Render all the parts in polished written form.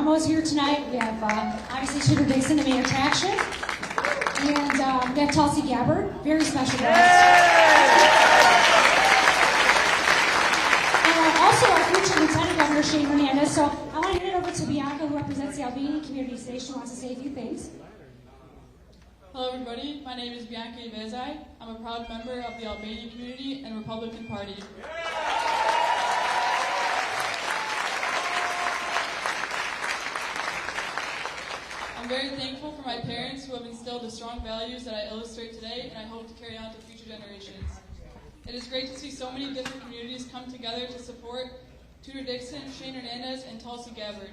promos here tonight. We have obviously Tudor Dixon, the main attraction, and we have Tulsi Gabbard, very special guest. Also, our future Lieutenant Governor Dixon Hernandez. So I want to hand it over to Bianca, who represents the Albanian community today. She wants to say a few things. Hello, everybody. My name is Bianca Vezai. I'm a proud member of the Albanian community and Republican Party. I'm very thankful for my parents who have instilled the strong values that I illustrate today, and I hope to carry on to future generations. It is great to see so many different communities come together to support Tudor Dixon, Dixon Hernandez, and Tulsi Gabbard.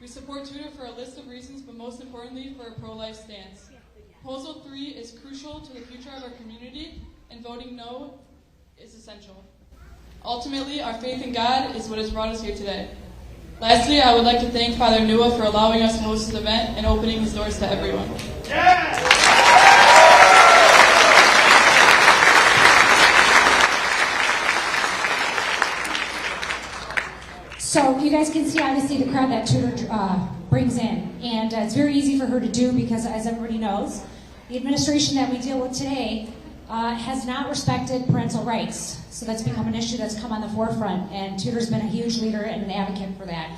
We support Tudor for a list of reasons, but most importantly for a pro-life stance. Proposal 3 is crucial to the future of our community, and voting no is essential. Ultimately, our faith in God is what has brought us here today. Lastly, I would like to thank Father Nua for allowing us to host this event and opening his doors to everyone. So you guys can see, obviously, the crowd that Tudor brings in. And it's very easy for her to do because, as everybody knows, the administration that we deal with today has not respected parental rights. So that's become an issue that's come on the forefront, and Tudor's been a huge leader and an advocate for that.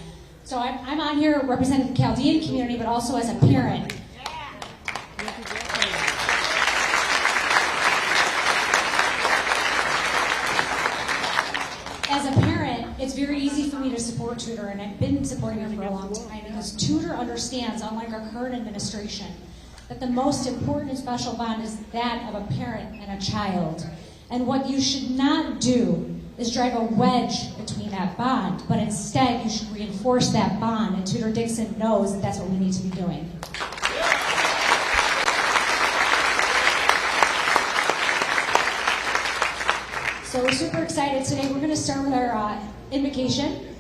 So I'm on here representing the Chaldean community, but also as a parent. As a parent, it's very easy for me to support Tudor, and I've been supporting her for a long time because Tudor understands, unlike our current administration, that the most important and special bond is that of a parent and a child. And what you should not do is drive a wedge between that bond, but instead you should reinforce that bond, and Tudor Dixon knows that that's what we need to be doing. So we're super excited today. We're going to start with our invocation.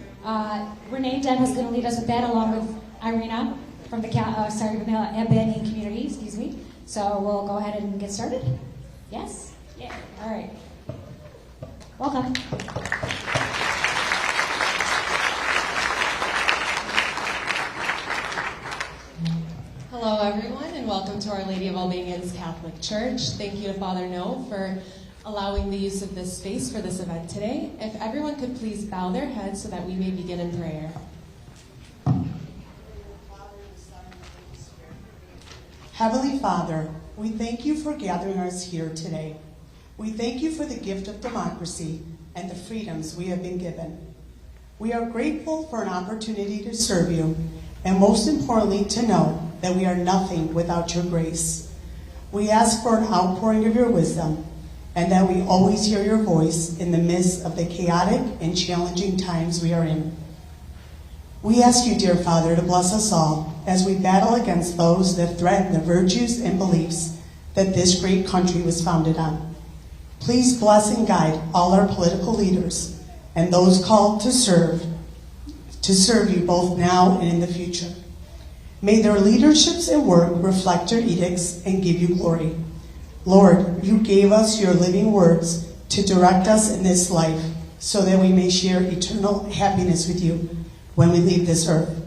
Renee Den is going to lead us with that, along with Irina from the Albanian community. Excuse me. So we'll go ahead and get started. Yes. Yeah. All right. Welcome. Hello, everyone, and welcome to Our Lady of Albanians Catholic Church. Thank you to Father No for allowing the use of this space for this event today. If everyone could please bow their heads so that we may begin in prayer. Heavenly Father, we thank you for gathering us here today. We thank you for the gift of democracy and the freedoms we have been given. We are grateful for an opportunity to serve you, and most importantly, to know that we are nothing without your grace. We ask for an outpouring of your wisdom, and that we always hear your voice in the midst of the chaotic and challenging times we are in. We ask you, dear Father, to bless us all as we battle against those that threaten the virtues and beliefs that this great country was founded on. Please bless and guide all our political leaders and those called to serve you both now and in the future. May their leaderships and work reflect your edicts and give you glory. Lord, you gave us your living words to direct us in this life so that we may share eternal happiness with you when we leave this earth.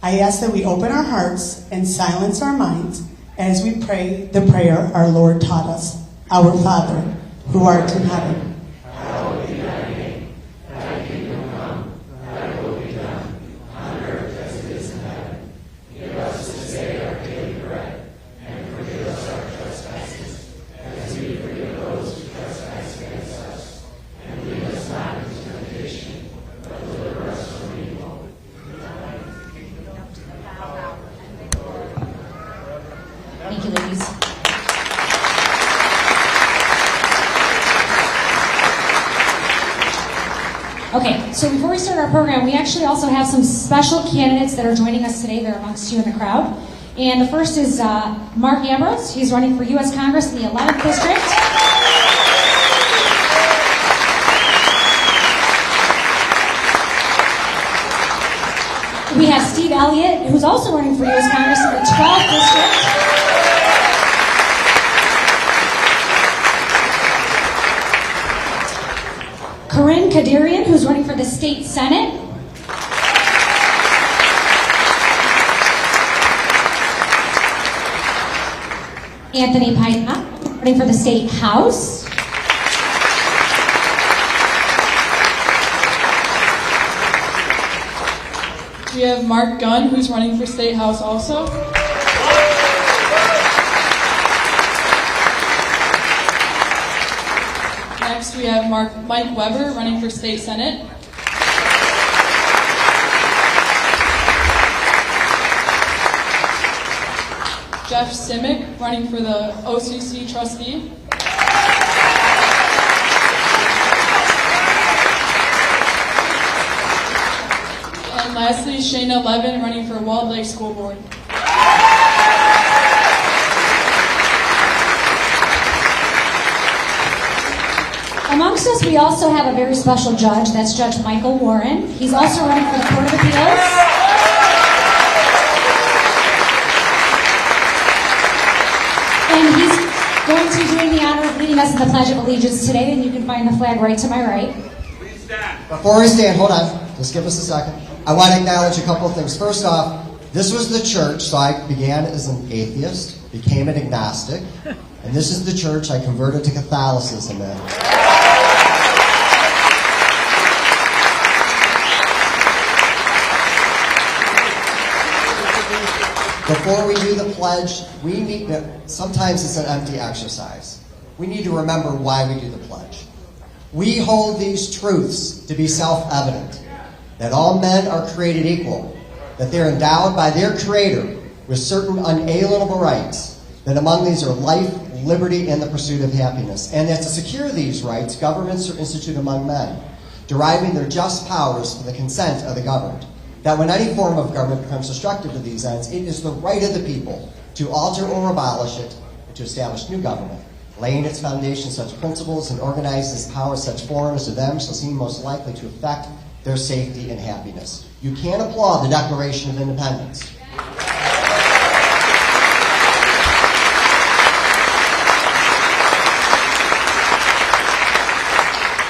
I ask that we open our hearts and silence our minds as we pray the prayer our Lord taught us. Our Father, who art in heaven, hallowed be thy name. Thy kingdom come, thy will be done, on earth as it is in heaven. Give us this day our daily bread, and forgive us our trespasses, as we forgive those who trespass against us. And lead us not into temptation, but deliver us from evil. Thank you, ladies. Okay, so before we start our program, we actually also have some special candidates that are joining us today. They're amongst you in the crowd. And the first is Mark Ambrose. He's running for U.S. Congress in the 11th District. We have Steve Elliott, who's also running for U.S. Congress in the 12th District. Corinne Kadirian, who's running for the State Senate. Anthony Paita, running for the State House. We have Mark Gunn, who's running for State House also. Next, we have Mike Weber running for State Senate. Jeff Simic running for the OCC trustee. And lastly, Shayna Levin running for Walled Lake School Board. Amongst us, we also have a very special judge. That's Judge Michael Warren. He's also running for the Court of Appeals. And he's going to be doing the honor of leading us in the Pledge of Allegiance today, and you can find the flag right to my right. Please stand. Before we stand, hold on. Just give us a second. I want to acknowledge a couple of things. First off, this was the church, so I began as an atheist, became an agnostic, and this is the church I converted to Catholicism in. Before we do the pledge, we need to, sometimes it's an empty exercise. We need to remember why we do the pledge. We hold these truths to be self-evident, that all men are created equal, that they're endowed by their Creator with certain unalienable rights, that among these are life, liberty, and the pursuit of happiness, and that to secure these rights, governments are instituted among men, deriving their just powers from the consent of the governed. That when any form of government becomes destructive to these ends, it is the right of the people to alter or abolish it, and to establish new government, laying its foundation such principles and organize its power such forms to them shall seem most likely to affect their safety and happiness. You can't applaud the Declaration of Independence.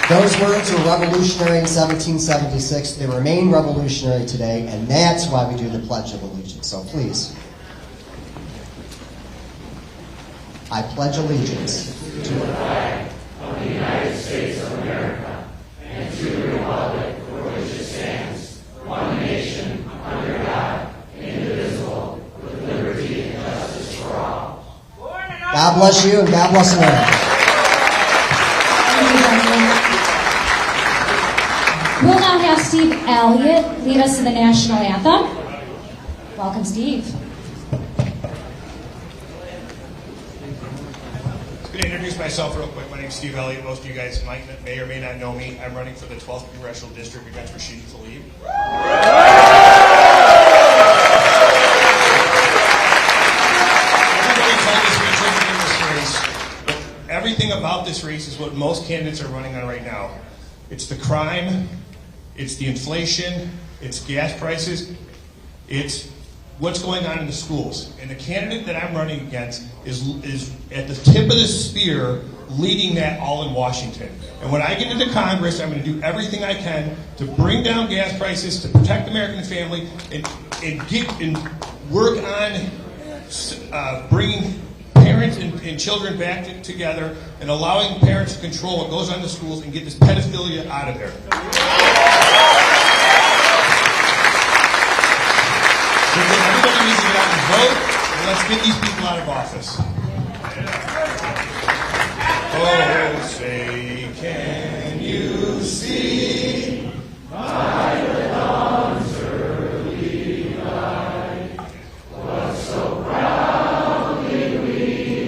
Those words were revolutionary in 1776. They remain revolutionary today, and that's why we do the Pledge of Allegiance. So please. I pledge allegiance to the flag of the United States of America and to the republic for which it stands, one nation, under God, indivisible, with liberty and justice for all. God bless you and God bless America. We'll now have Steve Elliott lead us in the national anthem. Welcome, Steve. I'm going to introduce myself real quick. My name is Steve Elliott. Most of you guys may or may not know me. I'm running for the 12th Congressional District against Rashid Tlaib. Everybody told us we shouldn't win this race, but everything about this race is what most candidates are running on right now. It's the crime, it's the inflation, it's gas prices, it's what's going on in the schools. And the candidate that I'm running against is at the tip of the spear leading that all in Washington. And when I get into Congress, I'm going to do everything I can to bring down gas prices, to protect the American family, and work on bringing parents and children back together and allowing parents to control what goes on in the schools and get this pedophilia out of there. Everybody needs to get out and vote, and let's get these people out of office. Oh, say, can you see by the dawn's early light what so proudly we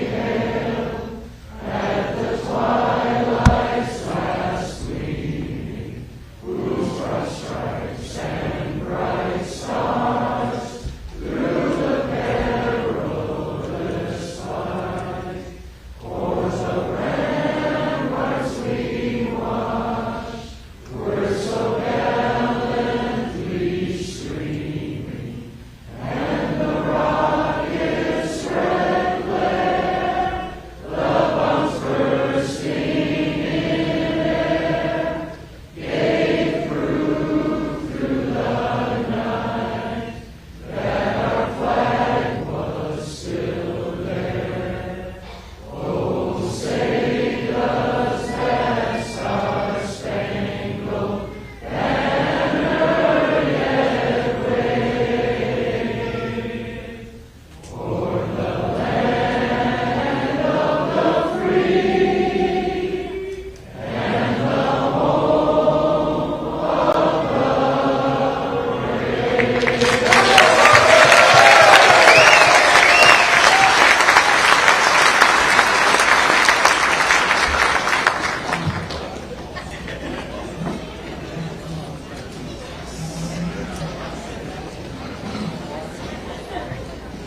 hailed at the twilight's last gleaming, whose broad stripes and bright stars through the perilous fight pours the brand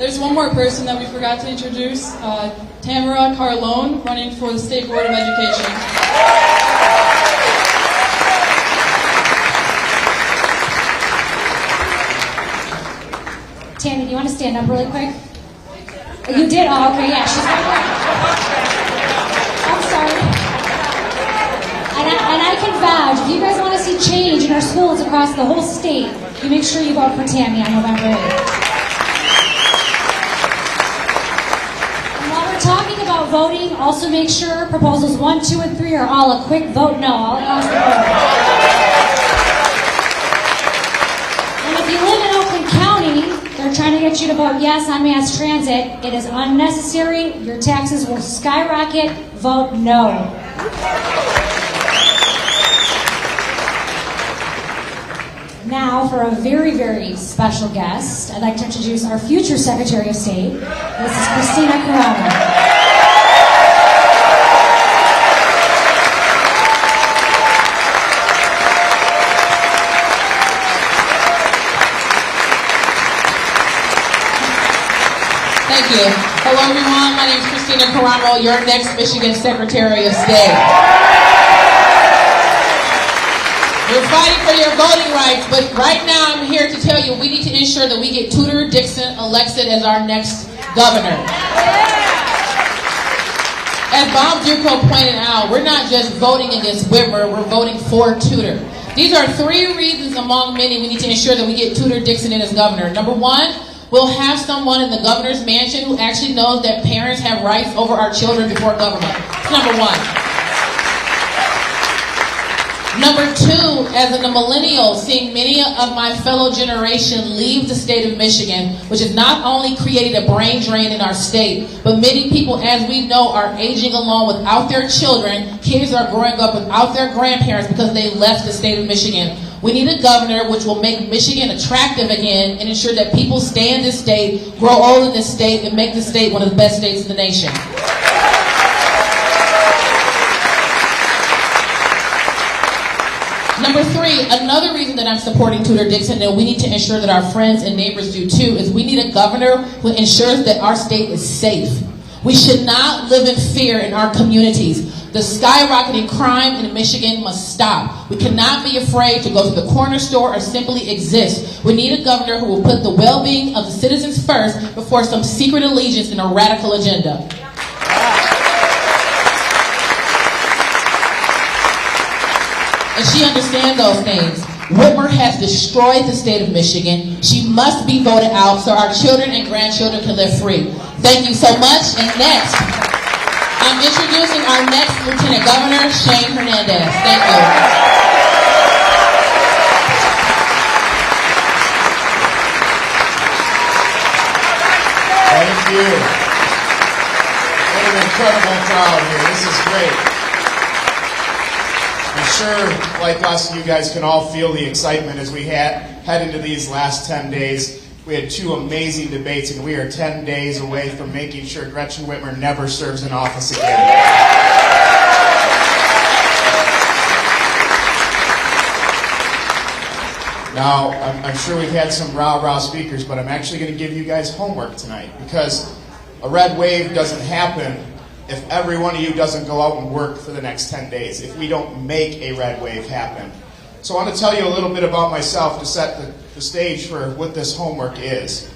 There's one more person that we forgot to introduce, Tamara Carlone, running for the State Board of Education. Tammy, do you want to stand up really quick? You did? Oh, okay, yeah, she's right there. I'm sorry. And I can vouch, if you guys want to see change in our schools across the whole state, you make sure you vote for Tammy on November 8th. And while we're talking about voting, also make sure proposals 1, 2, and 3 are all a quick vote no, all across the board. And if you live in Oakland County, they're trying to get you to vote yes on mass transit. It is unnecessary. Your taxes will skyrocket. Vote no. Now, for a very, very special guest, I'd like to introduce our future Secretary of State. This is Christina Carrano. Thank you. Hello, everyone. My name is Christina Carrano, your next Michigan Secretary of State. You're fighting for your voting rights, but right now I'm here to tell you we need to ensure that we get Tudor Dixon elected as our next governor. As Bob Duco pointed out, we're not just voting against Whitmer, we're voting for Tudor. These are 3 reasons among many we need to ensure that we get Tudor Dixon in as governor. Number 1, we'll have someone in the governor's mansion who actually knows that parents have rights over our children before government. That's number 1. Number 2, as a millennial, seeing many of my fellow generation leave the state of Michigan, which has not only created a brain drain in our state, but many people, as we know, are aging along without their children. Kids are growing up without their grandparents because they left the state of Michigan. We need a governor which will make Michigan attractive again and ensure that people stay in this state, grow old in this state, and make the state one of the best states in the nation. Number 3, another reason that I'm supporting Tudor Dixon, and we need to ensure that our friends and neighbors do too, is we need a governor who ensures that our state is safe. We should not live in fear in our communities. The skyrocketing crime in Michigan must stop. We cannot be afraid to go to the corner store or simply exist. We need a governor who will put the well-being of the citizens first before some secret allegiance and a radical agenda. And she understands those things. Whitmer has destroyed the state of Michigan. She must be voted out so our children and grandchildren can live free. Thank you so much. And next, I'm introducing our next Lieutenant Governor, Dixon Hernandez. Thank you. Thank you. What an incredible crowd here. This is great. I'm sure, like us, you guys can all feel the excitement as we head into these last 10 days. We had 2 amazing debates, and we are 10 days away from making sure Gretchen Whitmer never serves in office again. Now, I'm sure we've had some rah-rah speakers, but I'm actually going to give you guys homework tonight, because a red wave doesn't happen if every one of you doesn't go out and work for the next 10 days, if we don't make a red wave happen. So I want to tell you a little bit about myself to set the stage for what this homework is.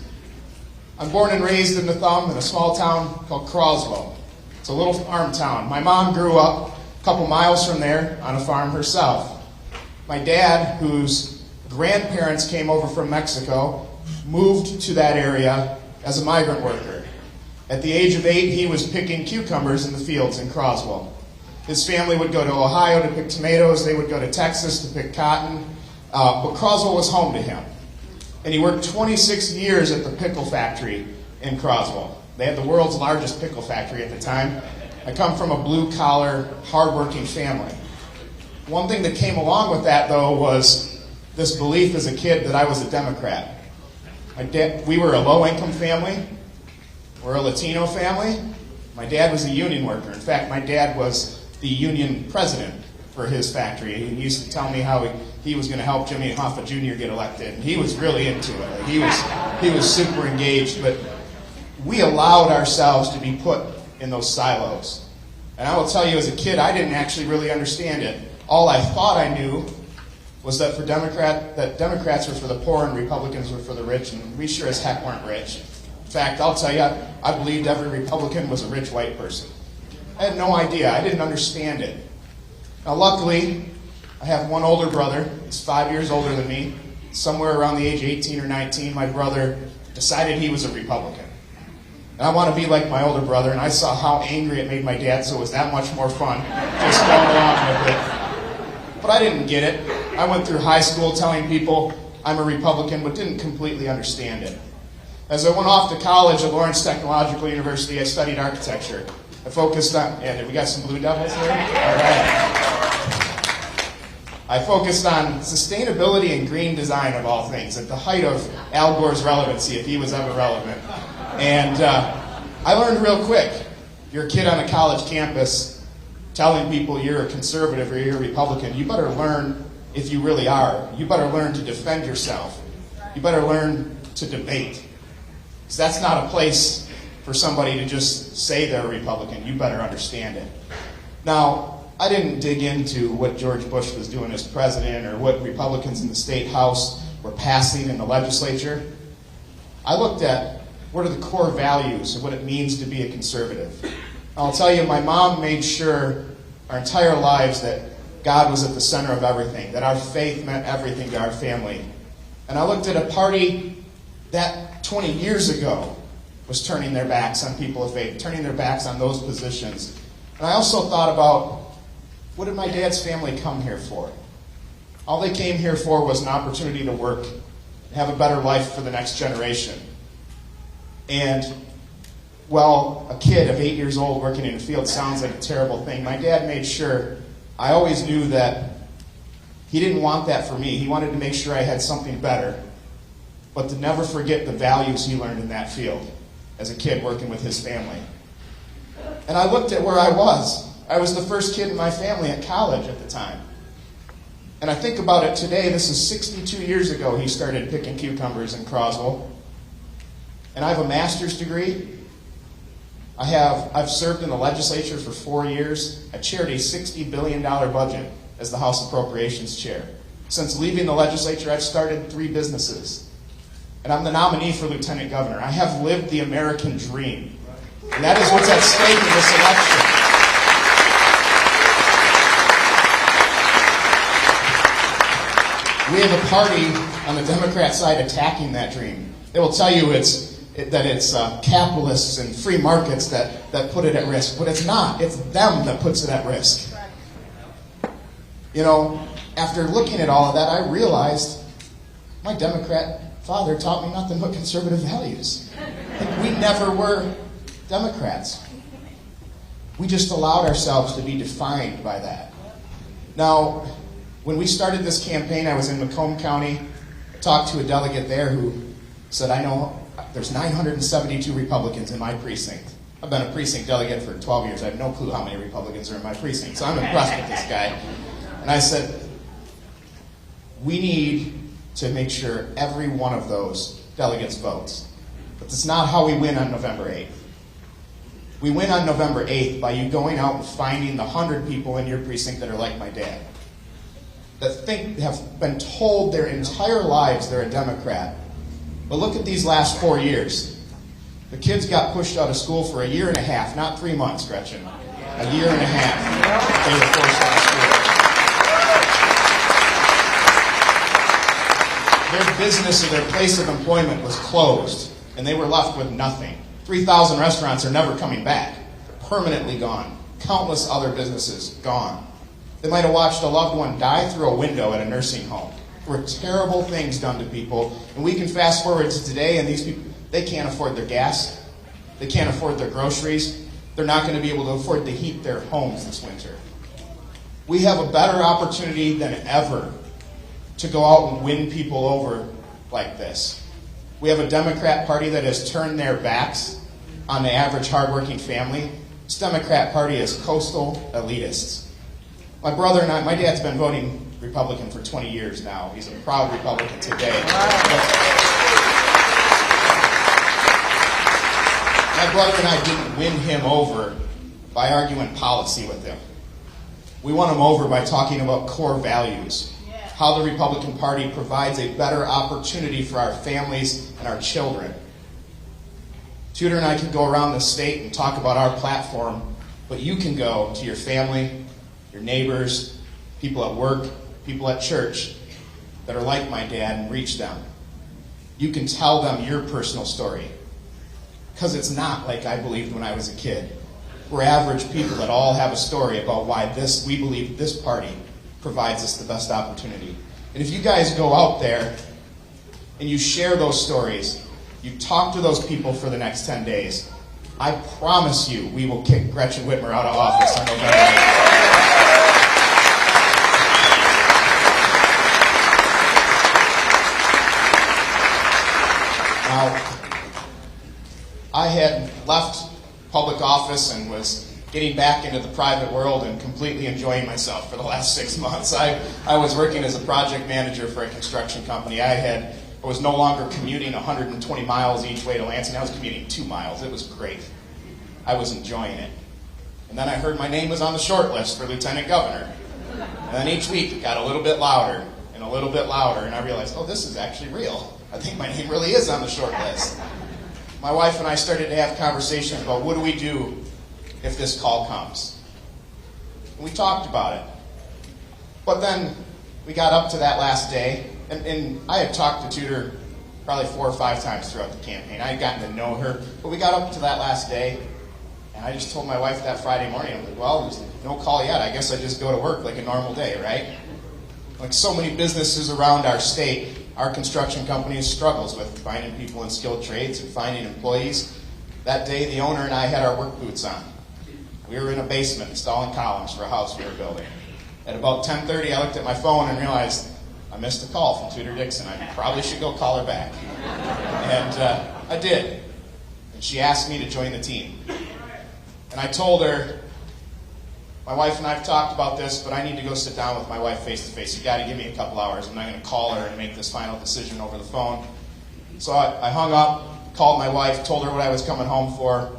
I'm born and raised in the Thumb in a small town called Croswell. It's a little farm town. My mom grew up a couple miles from there on a farm herself. My dad, whose grandparents came over from Mexico, moved to that area as a migrant worker. At the age of 8, he was picking cucumbers in the fields in Croswell. His family would go to Ohio to pick tomatoes. They would go to Texas to pick cotton. But Croswell was home to him. And he worked 26 years at the pickle factory in Croswell. They had the world's largest pickle factory at the time. I come from a blue-collar, hard-working family. One thing that came along with that, though, was this belief as a kid that I was a Democrat. We were a low-income family. We're a Latino family. My dad was a union worker. In fact, my dad was the union president for his factory. He used to tell me how he was going to help Jimmy Hoffa Jr. get elected. And he was really into it. He was super engaged. But we allowed ourselves to be put in those silos. And I will tell you, as a kid, I didn't actually really understand it. All I thought I knew was that Democrats were for the poor and Republicans were for the rich, and we sure as heck weren't rich. In fact, I'll tell you, I believed every Republican was a rich white person. I had no idea. I didn't understand it. Now, luckily, I have one older brother. He's 5 years older than me. Somewhere around the age of 18 or 19, my brother decided he was a Republican. And I want to be like my older brother, and I saw how angry it made my dad, so it was that much more fun just going along with it. But I didn't get it. I went through high school telling people I'm a Republican, but didn't completely understand it. As I went off to college at Lawrence Technological University, I studied architecture. I focused on, we got some Blue Devils here? All right. I focused on sustainability and green design of all things, at the height of Al Gore's relevancy, if he was ever relevant. And I learned real quick, you're a kid on a college campus telling people you're a conservative or you're a Republican, you better learn if you really are. You better learn to defend yourself. You better learn to debate. Because that's not a place for somebody to just say they're a Republican. You better understand it. Now, I didn't dig into what George Bush was doing as president or what Republicans in the state house were passing in the legislature. I looked at what are the core values of what it means to be a conservative. I'll tell you, my mom made sure our entire lives that God was at the center of everything, that our faith meant everything to our family. And I looked at a party that 20 years ago was turning their backs on people of faith, turning their backs on those positions. And I also thought about, what did my dad's family come here for? All they came here for was an opportunity to work and have a better life for the next generation. And, well, a kid of 8 years old working in a field sounds like a terrible thing. My dad made sure, I always knew that he didn't want that for me. He wanted to make sure I had something better, but to never forget the values he learned in that field as a kid working with his family. And I looked at where I was. I was the first kid in my family at college at the time. And I think about it today, this is 62 years ago he started picking cucumbers in Croswell. And I have a master's degree. I've served in the legislature for 4 years. I chaired a $60 billion budget as the House Appropriations Chair. Since leaving the legislature, I've started 3 businesses. And I'm the nominee for Lieutenant Governor. I have lived the American dream. And that is what's at stake in this election. We have a party on the Democrat side attacking that dream. They will tell you that it's capitalists and free markets that put it at risk. But it's not. It's them that puts it at risk. You know, after looking at all of that, I realized my Democrat father taught me nothing but conservative values. We never were Democrats. We just allowed ourselves to be defined by that. Now, when we started this campaign, I was in Macomb County. I talked to a delegate there who said, I know there's 972 Republicans in my precinct. I've been a precinct delegate for 12 years. I have no clue how many Republicans are in my precinct, so I'm impressed with this guy. And I said, we need to make sure every one of those delegates votes. But that's not how we win on November 8th. We win on November 8th by you going out and finding the 100 people in your precinct that are like my dad, that have been told their entire lives they're a Democrat. But look at these last 4 years. The kids got pushed out of school for a year and a half, not 3 months, Gretchen. A year and a half they were forced out of school. Their business or their place of employment was closed, and they were left with nothing. 3,000 restaurants are never coming back, permanently gone. Countless other businesses gone. They might have watched a loved one die through a window at a nursing home. There were terrible things done to people, and we can fast forward to today, and these people, they can't afford their gas. They can't afford their groceries. They're not going to be able to afford to heat their homes this winter. We have a better opportunity than ever to go out and win people over like this. We have a Democrat Party that has turned their backs on the average hardworking family. This Democrat Party is coastal elitists. My brother and I, my dad's been voting Republican for 20 years now. He's a proud Republican today. brother and I didn't win him over by arguing policy with him. We won him over by talking about core values, how the Republican Party provides a better opportunity for our families and our children. Tudor and I can go around the state and talk about our platform, but you can go to your family, your neighbors, people at work, people at church that are like my dad and reach them. You can tell them your personal story, because it's not like I believed when I was a kid. We're average people that all have a story about why we believe this party provides us the best opportunity. And if you guys go out there and you share those stories, you talk to those people for the next 10 days, I promise you we will kick Gretchen Whitmer out of office on November 8th. Now, I had left public office and was getting back into the private world and completely enjoying myself for the last 6 months. I was working as a project manager for a construction company. I was no longer commuting 120 miles each way to Lansing. I was commuting 2 miles. It was great. I was enjoying it. And then I heard my name was on the short list for lieutenant governor. And then each week it got a little bit louder and a little bit louder, and I realized, oh, this is actually real. I think my name really is on the short list. My wife and I started to have conversations about what do we do if this call comes. And we talked about it. But then we got up to that last day, and I had talked to Tudor probably 4 or 5 times throughout the campaign. I had gotten to know her, but we got up to that last day, and I just told my wife that Friday morning, I was like, well, there's no call yet. I guess I just go to work like a normal day, right? Like so many businesses around our state, our construction company struggles with finding people in skilled trades and finding employees. That day, the owner and I had our work boots on. We were in a basement installing columns for a house we were building. At about 10:30, I looked at my phone and realized I missed a call from Tudor Dixon. I probably should go call her back. And I did. And she asked me to join the team. And I told her, my wife and I have talked about this, but I need to go sit down with my wife face to face. You got to give me a couple hours. I'm not going to call her and make this final decision over the phone. So I hung up, called my wife, told her what I was coming home for.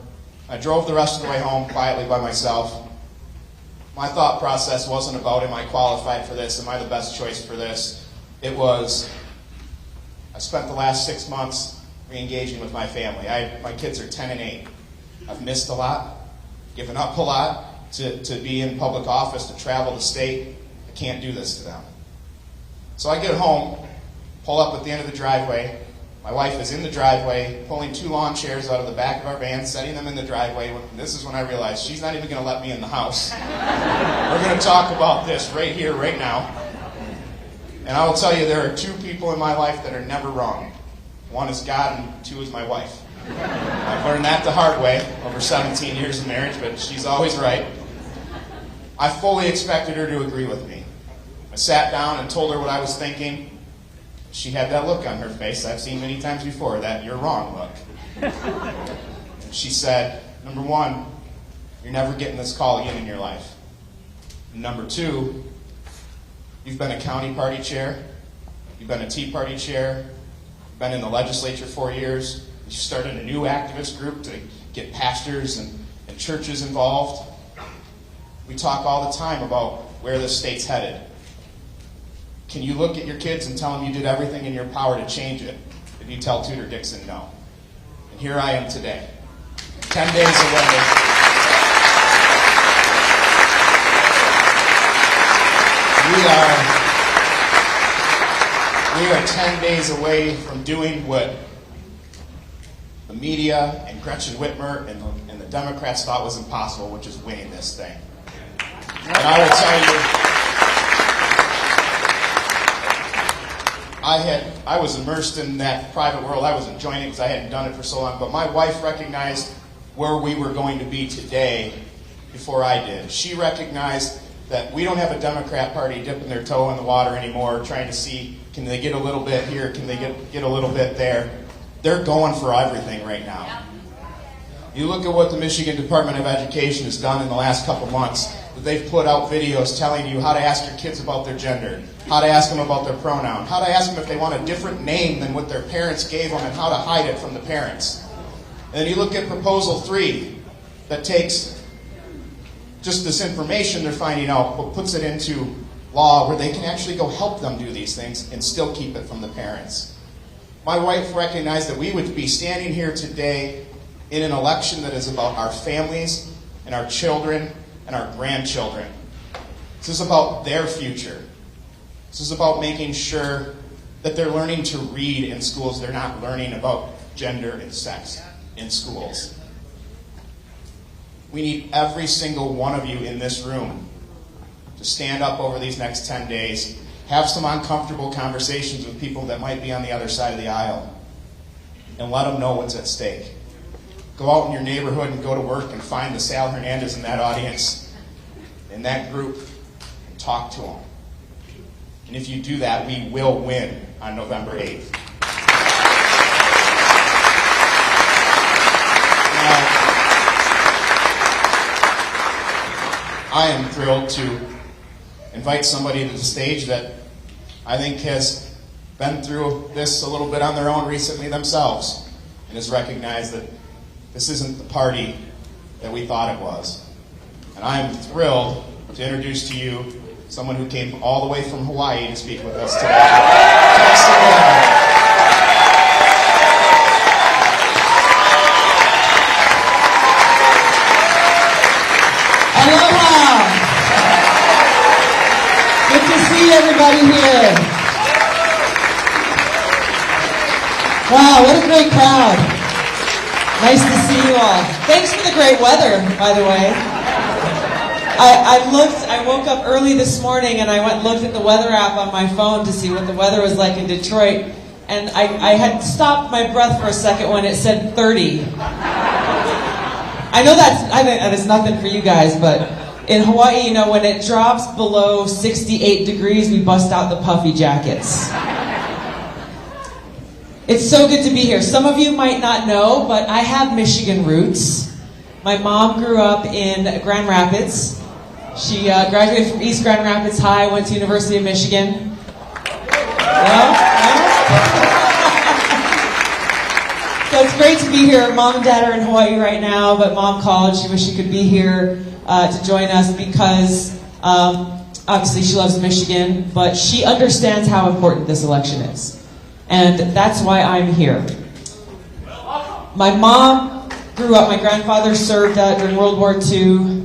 I drove the rest of the way home quietly by myself. My thought process wasn't about, am I qualified for this? Am I the best choice for this? It was, I spent the last 6 months re-engaging with my family. My kids are 10 and 8. I've missed a lot, given up a lot. To be in public office, to travel the state, I can't do this to them. So I get home, pull up at the end of the driveway. My wife is in the driveway, pulling 2 lawn chairs out of the back of our van, setting them in the driveway. This is when I realized she's not even going to let me in the house. We're going to talk about this right here, right now. And I will tell you, there are 2 people in my life that are never wrong. 1 is God, and 2 is my wife. I've learned that the hard way over 17 years of marriage, but she's always right. I fully expected her to agree with me. I sat down and told her what I was thinking. She had that look on her face I've seen many times before, that you're wrong look. She said, number 1, you're never getting this call again in your life. And number 2, you've been a county party chair, you've been a Tea Party chair, you've been in the legislature 4 years, you started a new activist group to get pastors and churches involved. We talk all the time about where the state's headed. Can you look at your kids and tell them you did everything in your power to change it? If you tell Tudor Dixon no. And here I am today, 10 days away. We are 10 days away from doing what the media and Gretchen Whitmer and the Democrats thought was impossible, which is winning this thing. And I will tell you, I was immersed in that private world. I was enjoying it because I hadn't done it for so long. But my wife recognized where we were going to be today before I did. She recognized that we don't have a Democrat Party dipping their toe in the water anymore, trying to see, can they get a little bit here, can they get a little bit there. They're going for everything right now. You look at what the Michigan Department of Education has done in the last couple months. They've put out videos telling you how to ask your kids about their gender, how to ask them about their pronoun, how to ask them if they want a different name than what their parents gave them, and how to hide it from the parents. And then you look at Proposal 3 that takes just this information they're finding out, but puts it into law where they can actually go help them do these things and still keep it from the parents. My wife recognized that we would be standing here today in an election that is about our families and our children and our grandchildren. This is about their future. This is about making sure that they're learning to read in schools. They're not learning about gender and sex in schools. We need every single one of you in this room to stand up over these next 10 days, have some uncomfortable conversations with people that might be on the other side of the aisle, and let them know what's at stake. Go out in your neighborhood and go to work and find the Sal Hernandez in that audience, in that group, and talk to them. And if you do that, we will win on November 8th. Now, I am thrilled to invite somebody to the stage that I think has been through this a little bit on their own recently themselves and has recognized that this isn't the party that we thought it was. And I am thrilled to introduce to you someone who came all the way from Hawaii to speak with us today. Tulsi Gabbard. Aloha! Good to see everybody here. Wow, what a great crowd. Nice to see you all. Thanks for the great weather, by the way. I woke up early this morning and I went and looked at the weather app on my phone to see what the weather was like in Detroit. And I had stopped my breath for a second when it said 30. I know that is nothing for you guys, but in Hawaii, you know, when it drops below 68 degrees, we bust out the puffy jackets. It's so good to be here. Some of you might not know, but I have Michigan roots. My mom grew up in Grand Rapids. She graduated from East Grand Rapids High, went to University of Michigan. So it's great to be here. Mom and Dad are in Hawaii right now, but Mom called. She wished she could be here to join us because obviously she loves Michigan, but she understands how important this election is. And that's why I'm here. My mom grew up, my grandfather served during World War II,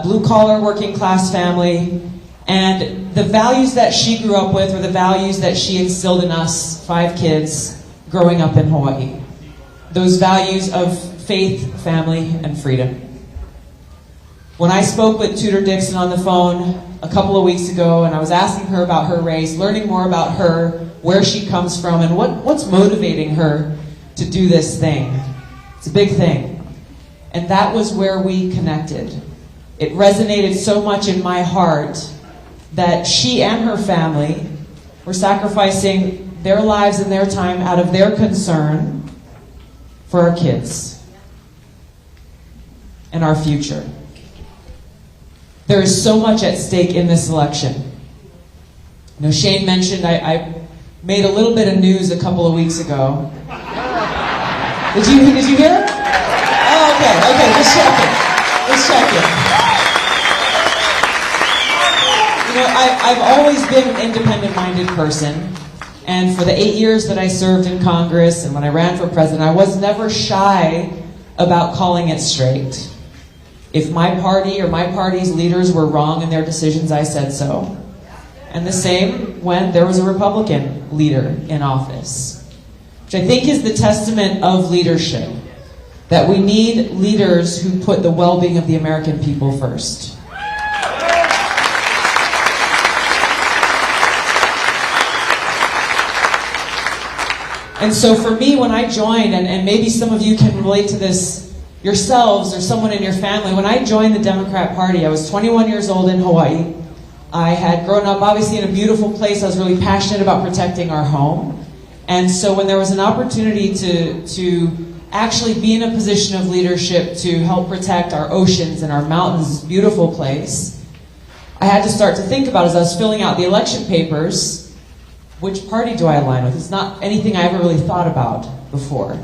blue-collar, working-class family, and the values that she grew up with were the values that she instilled in us, 5 kids, growing up in Hawaii. Those values of faith, family, and freedom. When I spoke with Tudor Dixon on the phone a couple of weeks ago, and I was asking her about her race, learning more about her, where she comes from, and what's motivating her to do this thing. It's a big thing. And that was where we connected. It resonated so much in my heart that she and her family were sacrificing their lives and their time out of their concern for our kids and our future. There is so much at stake in this election. You know, Shane mentioned I made a little bit of news a couple of weeks ago. Did you hear? Oh, okay, just checking. You know, I've always been an independent-minded person, and for the 8 years that I served in Congress and when I ran for president, I was never shy about calling it straight. If my party or my party's leaders were wrong in their decisions, I said so. And the same when there was a Republican leader in office, which I think is the testament of leadership, that we need leaders who put the well-being of the American people first. And so for me, when I joined, and maybe some of you can relate to this yourselves or someone in your family, when I joined the Democrat Party, I was 21 years old in Hawaii. I had grown up obviously in a beautiful place. I was really passionate about protecting our home. And so when there was an opportunity to actually be in a position of leadership to help protect our oceans and our mountains, this beautiful place, I had to start to think about, as I was filling out the election papers, which party do I align with? It's not anything I ever really thought about before.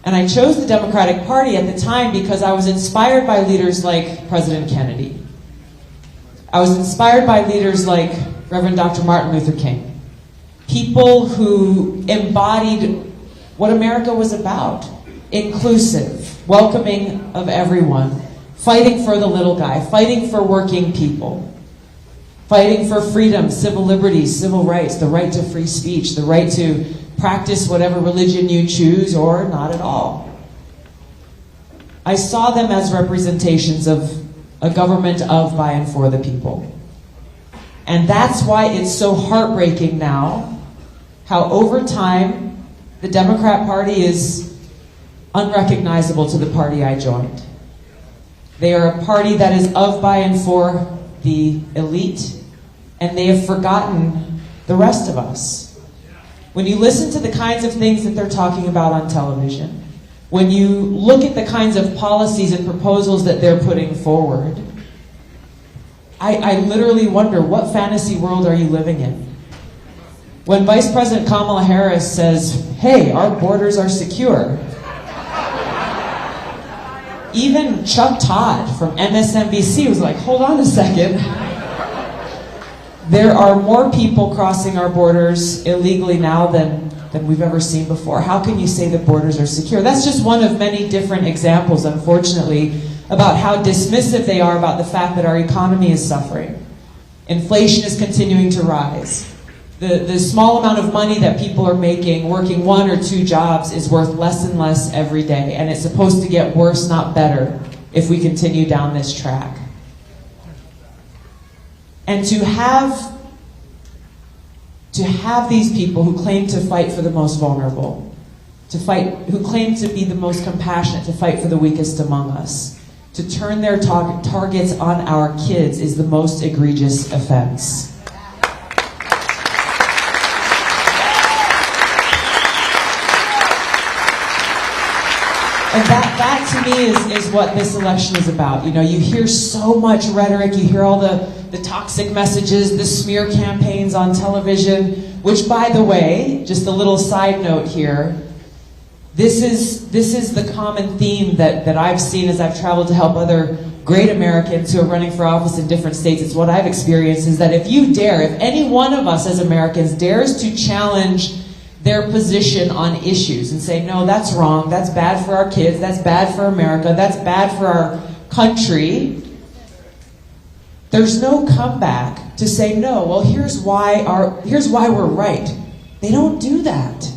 And And I chose the Democratic Party at the time because I was inspired by leaders like President Kennedy. I was inspired by leaders like Reverend Dr. Martin Luther King. People who embodied what America was about. Inclusive, welcoming of everyone, fighting for the little guy, fighting for working people, fighting for freedom, civil liberties, civil rights, the right to free speech, the right to practice whatever religion you choose or not at all. I saw them as representations of a government of, by, and for the people. And that's why it's so heartbreaking now how over time the Democrat Party is unrecognizable to the party I joined. They are a party that is of, by, and for the elite, and they have forgotten the rest of us. When you listen to the kinds of things that they're talking about on television, when you look at the kinds of policies and proposals that they're putting forward, I literally wonder, what fantasy world are you living in? When Vice President Kamala Harris says, hey, our borders are secure, even Chuck Todd from MSNBC was like, hold on a second. There are more people crossing our borders illegally now than we've ever seen before. How can you say the borders are secure? That's just one of many different examples, unfortunately, about how dismissive they are about the fact that our economy is suffering. Inflation is continuing to rise. The small amount of money that people are making working 1 or 2 jobs is worth less and less every day, and it's supposed to get worse, not better, if we continue down this track. And to have these people who claim to fight for the most vulnerable, who claim to be the most compassionate, to fight for the weakest among us, to turn their targets on our kids is the most egregious offense. And that to me is what this election is about. You know, you hear so much rhetoric, you hear all the toxic messages, the smear campaigns on television, which, by the way, just a little side note here, this is the common theme that I've seen as I've traveled to help other great Americans who are running for office in different states. It's what I've experienced, is that if any one of us as Americans dares to challenge their position on issues and say, no, that's wrong, that's bad for our kids, that's bad for America, that's bad for our country, there's no comeback to say, no, well, here's why we're right. They don't do that.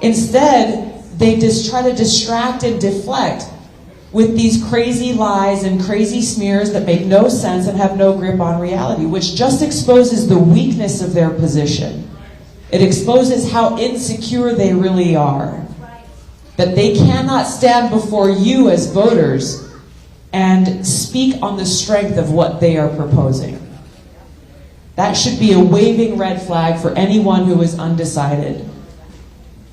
Instead, they just try to distract and deflect with these crazy lies and crazy smears that make no sense and have no grip on reality, which just exposes the weakness of their position. It exposes how insecure they really are. That they cannot stand before you as voters and speak on the strength of what they are proposing. That should be a waving red flag for anyone who is undecided.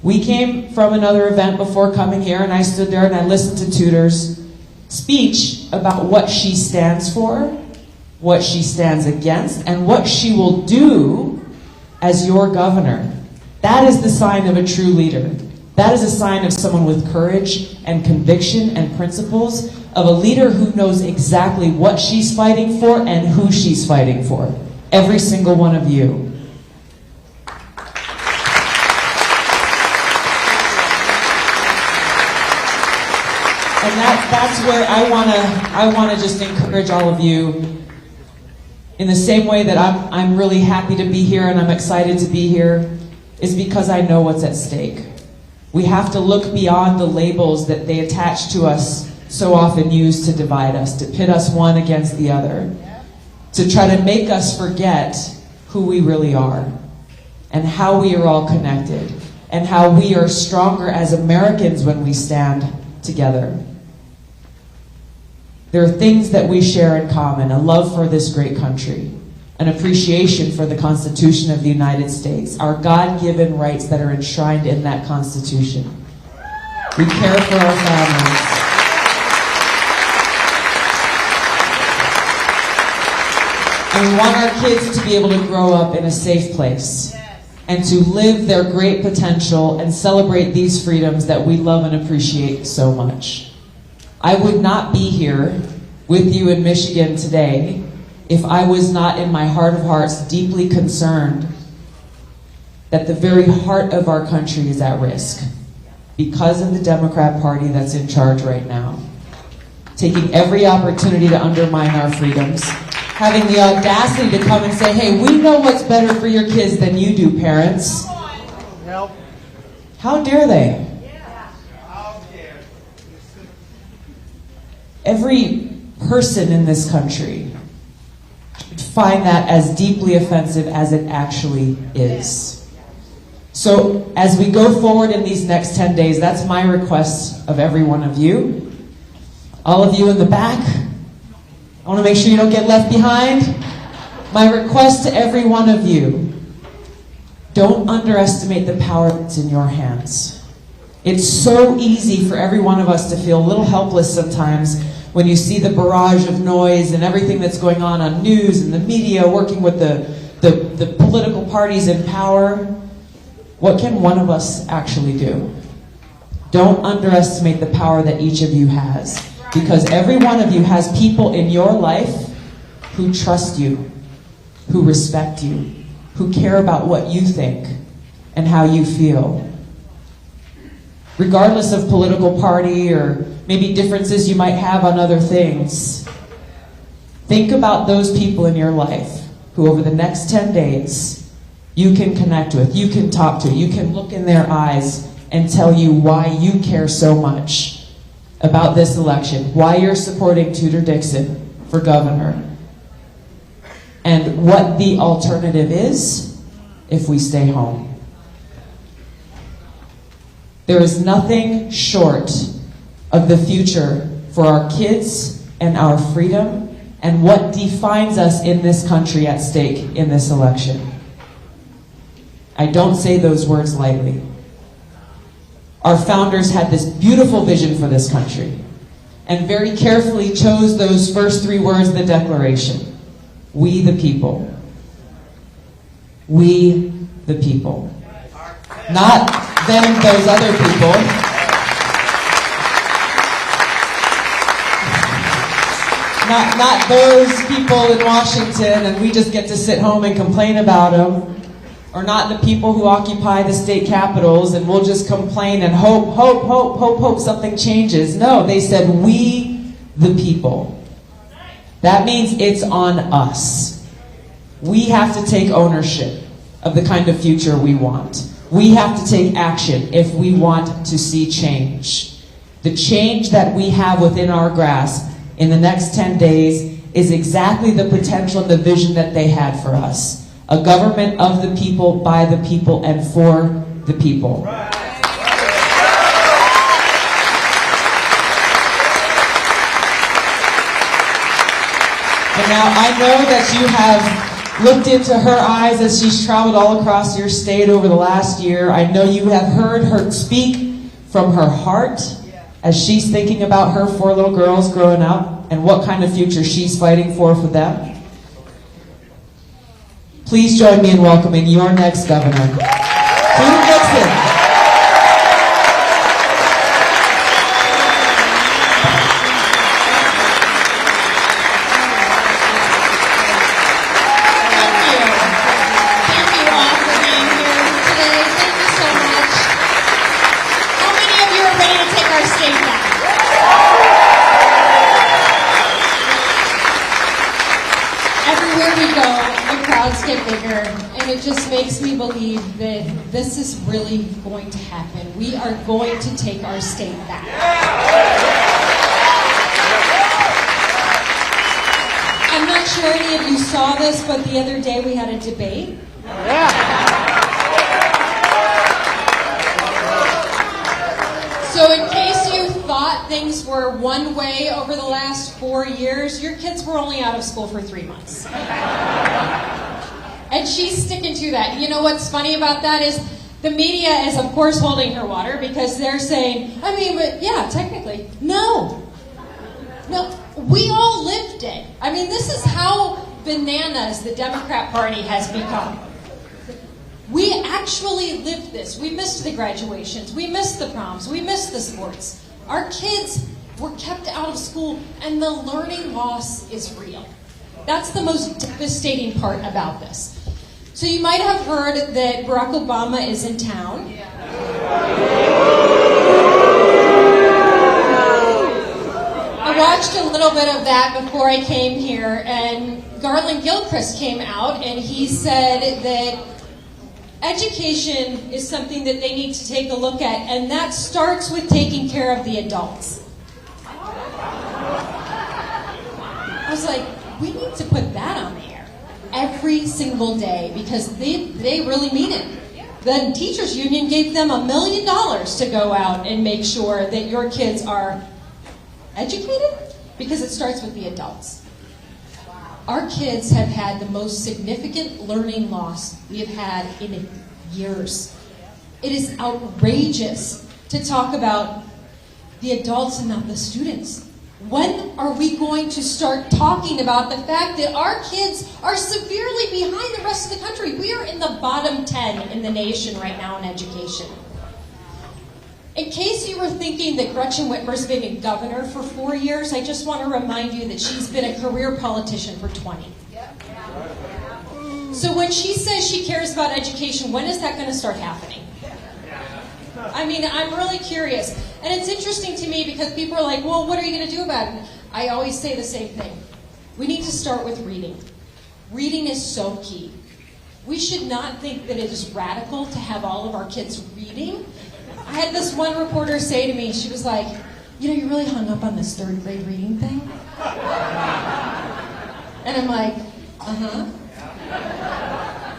We came from another event before coming here, and I stood there and I listened to Tudor's speech about what she stands for, what she stands against, and what she will do as your governor. That is the sign of a true leader. That is a sign of someone with courage and conviction and principles, of a leader who knows exactly what she's fighting for and who she's fighting for. Every single one of you. And that's where I wanna just encourage all of you. In the same way that I'm really happy to be here and I'm excited to be here, is because I know what's at stake. We have to look beyond the labels that they attach to us, so often used to divide us, to pit us one against the other, to try to make us forget who we really are and how we are all connected and how we are stronger as Americans when we stand together. There are things that we share in common: a love for this great country, an appreciation for the Constitution of the United States, our God-given rights that are enshrined in that Constitution. We care for our families. And we want our kids to be able to grow up in a safe place. and to live their great potential and celebrate these freedoms that we love and appreciate so much. I would not be here with you in Michigan today if I was not in my heart of hearts deeply concerned that the very heart of our country is at risk because of the Democrat Party that's in charge right now, taking every opportunity to undermine our freedoms, having the audacity to come and say, hey, we know what's better for your kids than you do, parents. Help. How dare they? Every person in this country should find that as deeply offensive as it actually is. So as we go forward in these next 10 days, that's my request of every one of you. All of you in the back, I want to make sure you don't get left behind. My request to every one of you, don't underestimate the power that's in your hands. It's so easy for every one of us to feel a little helpless sometimes when you see the barrage of noise and everything that's going on news and the media working with the political parties in power. What can one of us actually do? Don't underestimate the power that each of you has, because every one of you has people in your life who trust you, who respect you, who care about what you think and how you feel. Regardless of political party or maybe differences you might have on other things, think about those people in your life who over the next 10 days you can connect with, you can talk to, you can look in their eyes and tell you why you care so much about this election, why you're supporting Tudor Dixon for governor, and what the alternative is if we stay home. There is nothing short of the future for our kids and our freedom and what defines us in this country at stake in this election. I don't say those words lightly. Our founders had this beautiful vision for this country and very carefully chose those first 3 words of the Declaration. We the people. We the people. Not them, those other people. Not those people in Washington and we just get to sit home and complain about them. Or not the people who occupy the state capitals and we'll just complain and hope something changes. No, they said we the people. That means it's on us. We have to take ownership of the kind of future we want. We have to take action if we want to see change. The change that we have within our grasp in the next 10 days is exactly the potential and the vision that they had for us. A government of the people, by the people, and for the people. And now I know that you have looked into her eyes as she's traveled all across your state over the last year. I know you have heard her speak from her heart as she's thinking about her 4 little girls growing up and what kind of future she's fighting for them. Please join me in welcoming your next governor, Tudor Dixon. Thank you all for being here today. Thank you so much. How many of you are ready to take our state back? Everywhere we go, the crowds get bigger, and it just makes me believe that this is really going to happen. We are going to take our state back. I'm not sure any of you saw this, but the other day we had a debate. So in case you thought things were one way over the last 4 years, your kids were only out of school for 3 months. And she's sticking to that. You know what's funny about that is the media is, of course, holding her water because they're saying, but yeah, technically. No, we all lived it. This is how bananas the Democrat Party has become. We actually lived this. We missed the graduations. We missed the proms. We missed the sports. Our kids were kept out of school, and the learning loss is real. That's the most devastating part about this. So you might have heard that Barack Obama is in town. I watched a little bit of that before I came here, and Garland Gilchrist came out, and he said that education is something that they need to take a look at, and that starts with taking care of the adults. I was like, we need to put that on the air every single day, because they really mean it. The teachers union gave them $1 million to go out and make sure that your kids are educated, because it starts with the adults. Our kids have had the most significant learning loss we have had in years. It is outrageous to talk about the adults and not the students. When are we going to start talking about the fact that our kids are severely behind the rest of the country? We are in the bottom 10 in the nation right now in education. In case you were thinking that Gretchen Whitmer's been a governor for 4 years, I just want to remind you that she's been a career politician for 20. So when she says she cares about education, when is that going to start happening? I mean, I'm really curious. And it's interesting to me because people are like, well, what are you going to do about it? I always say the same thing. We need to start with reading. Reading is so key. We should not think that it is radical to have all of our kids reading. I had this one reporter say to me, she was like, you know, you're really hung up on this 3rd grade reading thing. And I'm like, uh-huh.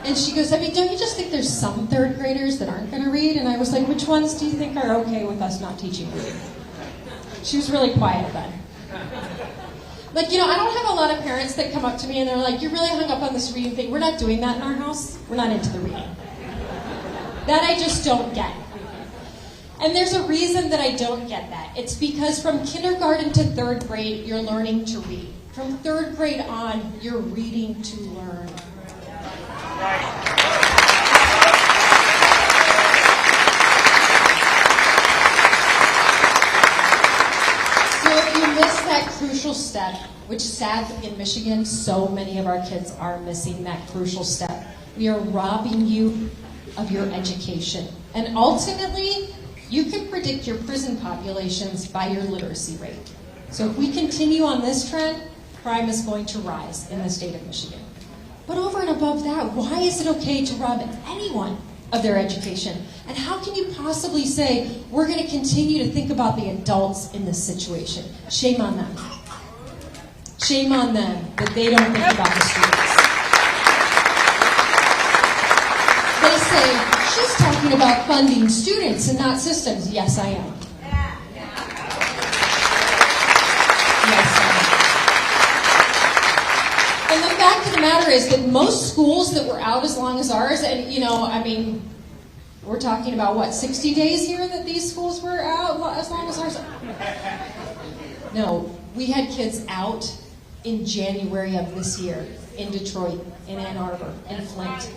And she goes, I mean, don't you just think there's some 3rd graders that aren't going to read? And I was like, which ones do you think are okay with us not teaching reading? She was really quiet then. Like, you know, I don't have a lot of parents that come up to me and they're like, you're really hung up on this reading thing. We're not doing that in our house. We're not into the reading. That I just don't get. And there's a reason that I don't get that. It's because from kindergarten to 3rd grade, you're learning to read. From 3rd grade on, you're reading to learn. So if you miss that crucial step, which sadly in Michigan, so many of our kids are missing that crucial step, we are robbing you of your education. And ultimately, you can predict your prison populations by your literacy rate. So if we continue on this trend, crime is going to rise in the state of Michigan. But over and above that, why is it okay to rob anyone of their education? And how can you possibly say, we're going to continue to think about the adults in this situation? Shame on them. Shame on them that they don't think about the students. They say, she's talking about funding students and not systems. Yes, I am. And the fact of the matter is that most schools that were out as long as ours, and you know, I mean, we're talking about what, 60 days here that these schools were out as long as ours? No, we had kids out in January of this year in Detroit, in Ann Arbor, in Flint.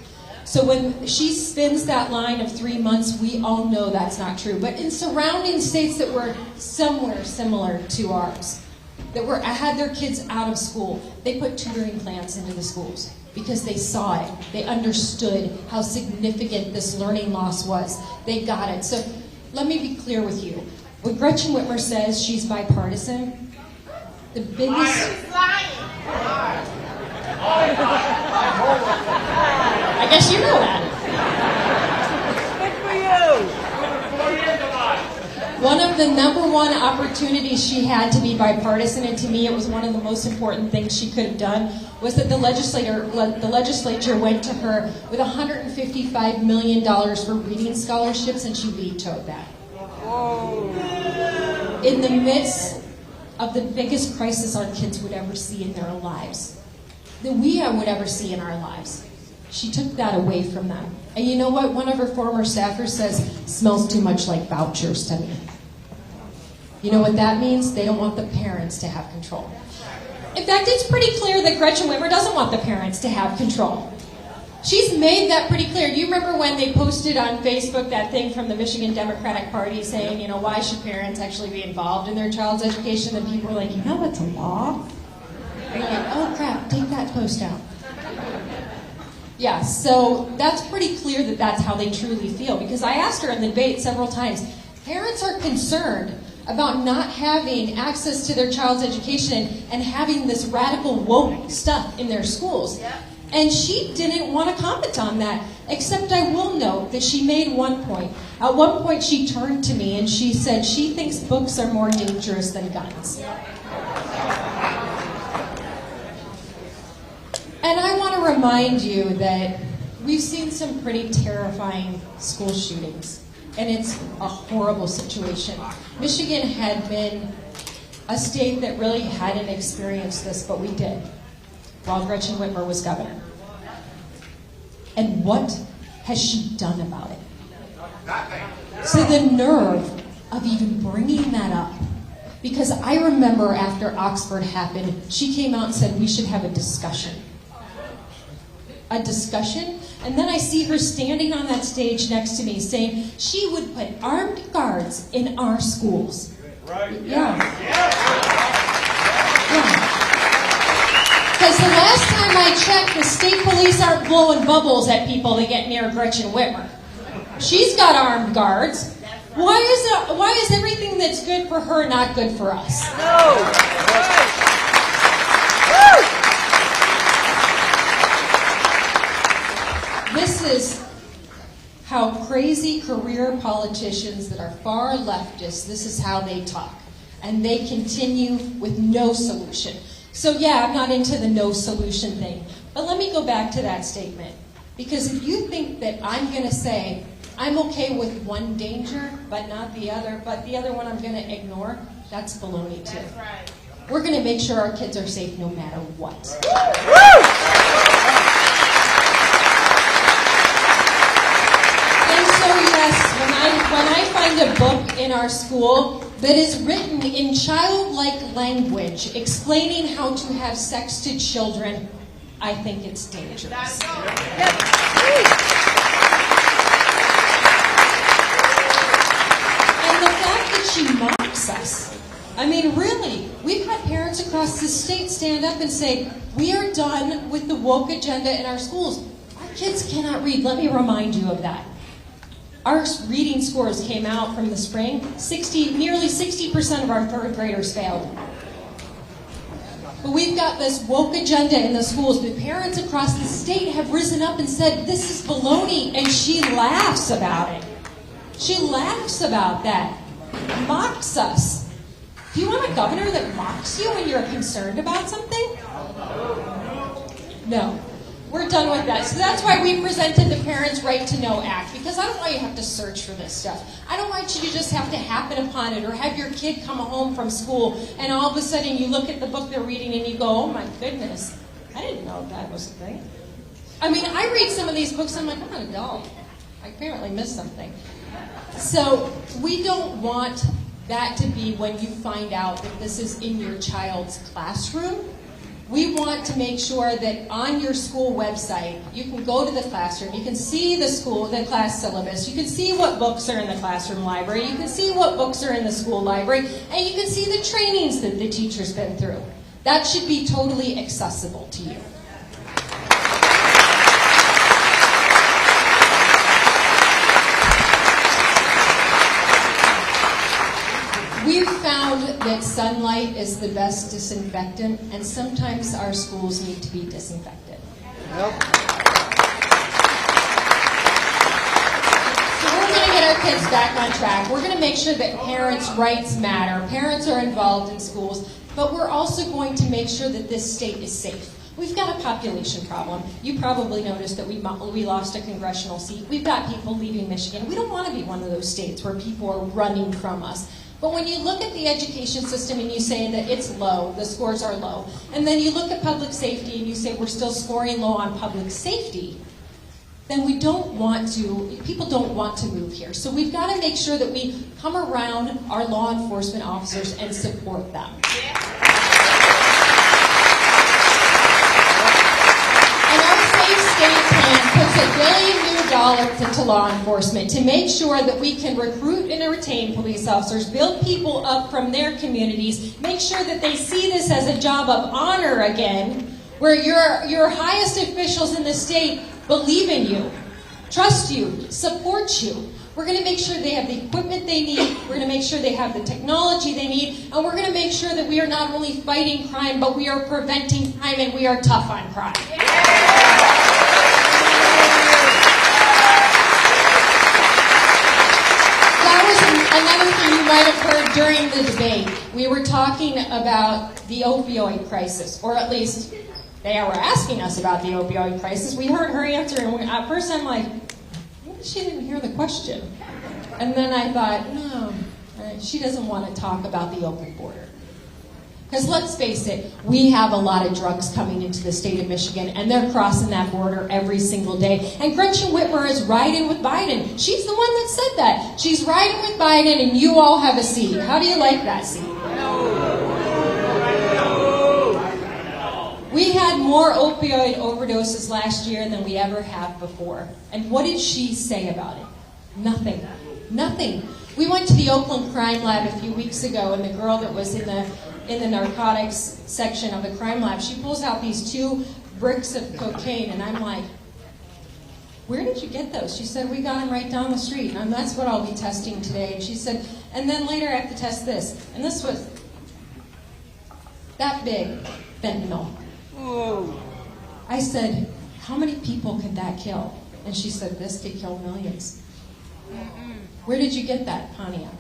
So when she spins that line of 3 months, we all know that's not true. But in surrounding states that were somewhere similar to ours, that had their kids out of school, they put tutoring plans into the schools because they saw it. They understood how significant this learning loss was. They got it. So let me be clear with you. When Gretchen Whitmer says she's bipartisan, the biggest... I guess you know that. One of the number one opportunities she had to be bipartisan, and to me it was one of the most important things she could have done, was that the legislature went to her with $155 million for reading scholarships, and she vetoed that. In the midst of the biggest crisis our kids would ever see in their lives, that we would ever see in our lives, she took that away from them. And you know what? One of her former staffers says, smells too much like vouchers to me. You know what that means? They don't want the parents to have control. In fact, it's pretty clear that Gretchen Whitmer doesn't want the parents to have control. She's made that pretty clear. Do you remember when they posted on Facebook that thing from the Michigan Democratic Party saying, why should parents actually be involved in their child's education? And people were like, it's a law? And you're like, oh crap, take that post out. Yeah, so that's pretty clear that that's how they truly feel. Because I asked her in the debate several times, parents are concerned about not having access to their child's education and having this radical woke stuff in their schools. And she didn't want to comment on that, except I will note that she made one point. At one point she turned to me and she said she thinks books are more dangerous than guns. And I want to remind you that we've seen some pretty terrifying school shootings, and it's a horrible situation. Michigan had been a state that really hadn't experienced this, but we did, while Gretchen Whitmer was governor. And what has she done about it? So the nerve of even bringing that up, because I remember after Oxford happened, she came out and said we should have a discussion. A discussion? And then I see her standing on that stage next to me saying she would put armed guards in our schools. Right. Yeah. Because the last time I checked, the state police aren't blowing bubbles at people to get near Gretchen Whitmer. She's got armed guards. Why is everything that's good for her not good for us? This is how crazy career politicians that are far leftist, this is how they talk. And they continue with no solution. So yeah, I'm not into the no solution thing. But let me go back to that statement. Because if you think that I'm going to say, I'm okay with one danger, but not the other, but the other one I'm going to ignore, that's baloney too. That's right. We're going to make sure our kids are safe no matter what. And so yes, when I find a book in our school that is written in childlike language, explaining how to have sex to children, I think it's dangerous. And the fact that she mocks us. I mean, really, we've had parents across the state stand up and say, we are done with the woke agenda in our schools. Our kids cannot read. Let me remind you of that. Our reading scores came out from the spring. Nearly 60% of our third graders failed. But we've got this woke agenda in the schools. The parents across the state have risen up and said, this is baloney, and she laughs about it. She laughs about that. Mocks us. Do you want a governor that mocks you when you're concerned about something? No. We're done with that. So that's why we presented the Parents' Right to Know Act, because I don't want you to have to search for this stuff. I don't want you to just have to happen upon it or have your kid come home from school and all of a sudden you look at the book they're reading and you go, oh my goodness, I didn't know that was a thing. I mean, I read some of these books and I'm like, I'm an adult. I apparently missed something. So we don't want that to be when you find out that this is in your child's classroom. We want to make sure that on your school website, you can go to the classroom, you can see the class syllabus, you can see what books are in the classroom library, you can see what books are in the school library, and you can see the trainings that the teacher's been through. That should be totally accessible to you. We've found that sunlight is the best disinfectant, and sometimes our schools need to be disinfected. Yep. So we're going to get our kids back on track. We're going to make sure that parents' rights matter. Parents are involved in schools, but we're also going to make sure that this state is safe. We've got a population problem. You probably noticed that we lost a congressional seat. We've got people leaving Michigan. We don't want to be one of those states where people are running from us. But when you look at the education system and you say that it's low, the scores are low, and then you look at public safety and you say we're still scoring low on public safety, then people don't want to move here. So we've got to make sure that we come around our law enforcement officers and support them. And our Safe State plan $1 billion into law enforcement to make sure that we can recruit and retain police officers, build people up from their communities, make sure that they see this as a job of honor again, where your highest officials in the state believe in you, trust you, support you. We're going to make sure they have the equipment they need, we're going to make sure they have the technology they need, and we're going to make sure that we are not only fighting crime, but we are preventing crime, and we are tough on crime. Another thing you might have heard during the debate, we were talking about the opioid crisis, or at least they were asking us about the opioid crisis. We heard her answer, and at first I'm like, maybe she didn't hear the question. And then I thought, no, she doesn't want to talk about the open border. Because let's face it, we have a lot of drugs coming into the state of Michigan, and they're crossing that border every single day. And Gretchen Whitmer is riding with Biden. She's the one that said that. She's riding with Biden, and you all have a seat. How do you like that seat? We had more opioid overdoses last year than we ever have before. And what did she say about it? Nothing. Nothing. We went to the Oakland Crime Lab a few weeks ago, and the girl that was in the narcotics section of the crime lab, she pulls out these 2 bricks of cocaine, and I'm like, where did you get those? She said, we got them right down the street, and that's what I'll be testing today. And she said, and then later I have to test this. And this was that big, fentanyl. Whoa. I said, how many people could that kill? And she said, this could kill millions. Where did you get that, Pontiac?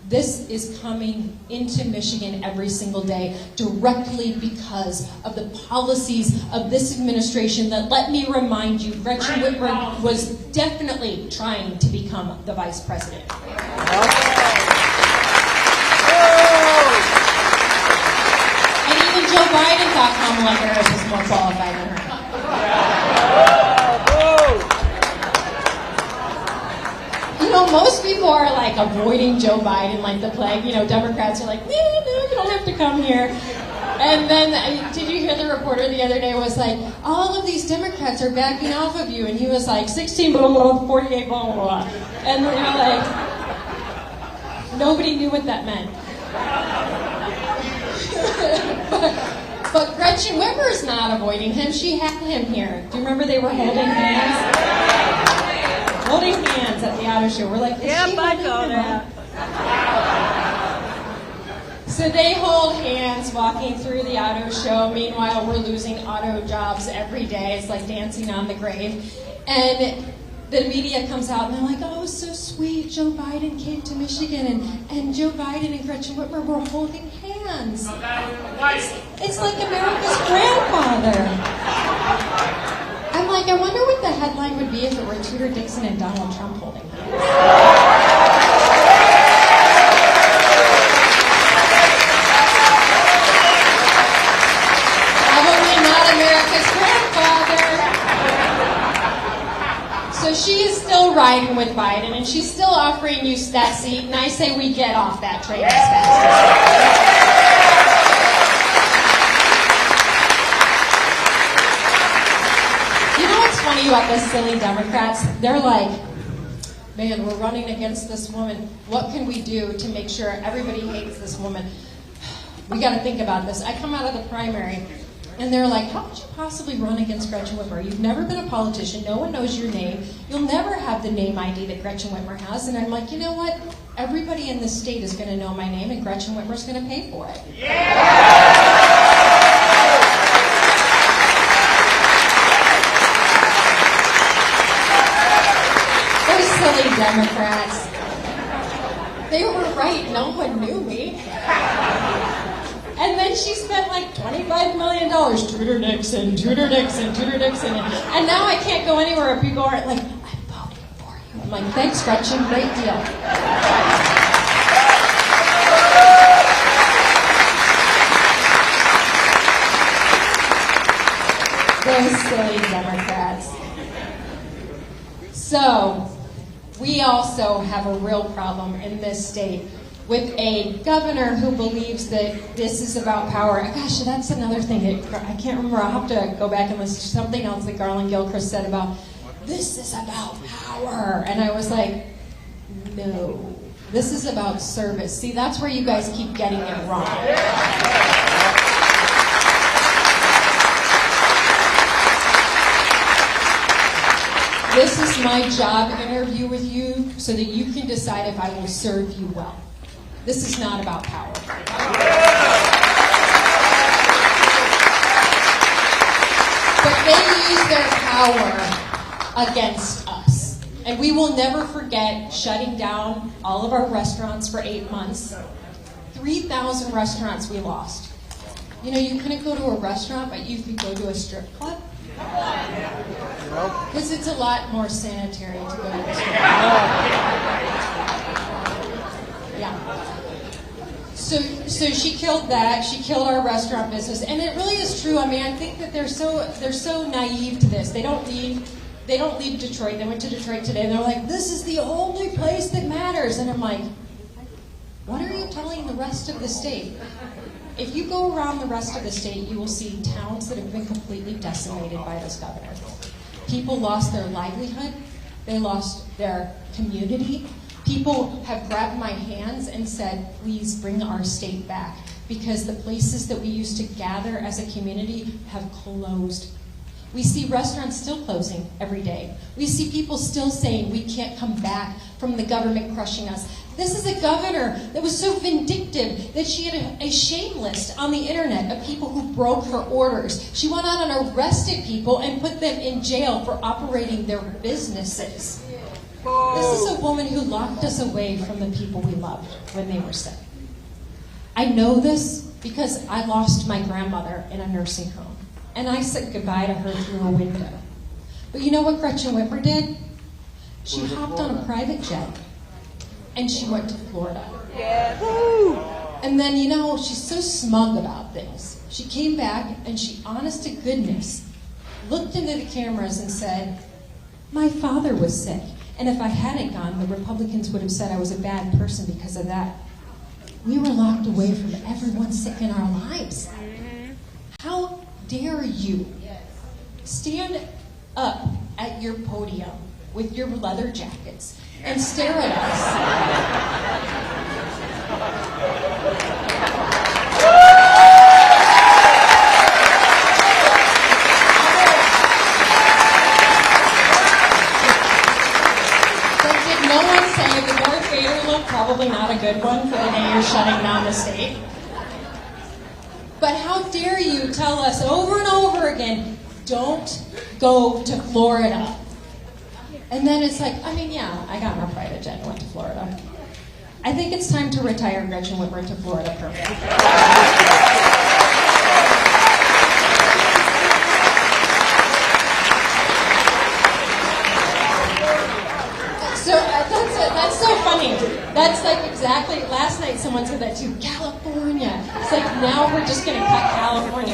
This is coming into Michigan every single day directly because of the policies of this administration that, let me remind you, Gretchen Whitmer was definitely trying to become the vice president. And even Joe Biden thought Kamala Harris was more qualified than her. You know, most people are like avoiding Joe Biden like the plague. You know, Democrats are like, no, you don't have to come here. And then, did you hear the reporter the other day was like, all of these Democrats are backing off of you. And he was like, 16, blah, blah, blah, 48, blah, blah, blah. And they're like, nobody knew what that meant. But Gretchen Whitmer is not avoiding him. She had him here. Do you remember they were holding hands? Holding hands at the auto show. We're like, yeah, I know that. So they hold hands walking through the auto show. Meanwhile, we're losing auto jobs every day. It's like dancing on the grave. And the media comes out and they're like, oh, it was so sweet. Joe Biden came to Michigan and Joe Biden and Gretchen Whitmer were holding hands. It's like America's grandfather. I'm like, I wonder what the headline would be if it were Tudor Dixon and Donald Trump holding hands. So she is still riding with Biden, and she's still offering you that seat, and I say we get off that train as fast as possible. You know what's funny about the silly Democrats? They're like, man, we're running against this woman. What can we do to make sure everybody hates this woman? We got to think about this. I come out of the primary, and they're like, how could you possibly run against Gretchen Whitmer? You've never been a politician. No one knows your name. You'll never have the name ID that Gretchen Whitmer has. And I'm like, you know what? Everybody in this state is going to know my name, and Gretchen Whitmer's going to pay for it. Those silly Democrats. They were right. No one knew me. And then she spent like $25 million. Tudor Dixon, Tudor Dixon, Tudor Dixon. And now I can't go anywhere where people aren't like, I'm voting for you. I'm like, thanks, Gretchen. Great deal. Those silly Democrats. So, we also have a real problem in this state with a governor who believes that this is about power. Gosh, that's another thing that I can't remember. I'll have to go back and listen to something else that Garland Gilchrist said about, this is about power. And I was like, no, this is about service. See, that's where you guys keep getting it wrong. This is my job interview with you so that you can decide if I will serve you well. This is not about power. But they use their power against us. And we will never forget shutting down all of our restaurants for 8 months. 3,000 restaurants we lost. You know, you couldn't go to a restaurant, but you could go to a strip club. Because it's a lot more sanitary to go to a strip club. Yeah. So she killed that. She killed our restaurant business, and it really is true. I mean, I think that they're so naive to this. They don't leave Detroit. They went to Detroit today, and they're like, "This is the only place that matters." And I'm like, "What are you telling the rest of the state?" If you go around the rest of the state, you will see towns that have been completely decimated by this governor. People lost their livelihood. They lost their community. People have grabbed my hands and said, please bring our state back, because the places that we used to gather as a community have closed. We see restaurants still closing every day. We see people still saying we can't come back from the government crushing us. This is a governor that was so vindictive that she had a shame list on the internet of people who broke her orders. She went out and arrested people and put them in jail for operating their businesses. This is a woman who locked us away from the people we loved when they were sick. I know this because I lost my grandmother in a nursing home. And I said goodbye to her through a window. But you know what Gretchen Whitmer did? She hopped on a private jet and she went to Florida. Yeah. And then, you know, she's so smug about things. She came back and she, honest to goodness, looked into the cameras and said, my father was sick. And if I hadn't gone, the Republicans would have said I was a bad person because of that. We were locked away from everyone sick in our lives. How dare you stand up at your podium with your leather jackets and stare at us? No one say the Darth Vader look, probably not a good one for the day you're shutting down the state. But how dare you tell us over and over again, don't go to Florida. And then it's like, I mean, yeah, I got in a private jet and went to Florida. I think it's time to retire Gretchen Whitmer to Florida permanently. So that's so funny. That's like exactly, last night someone said that too, California. It's like now we're just going to cut California.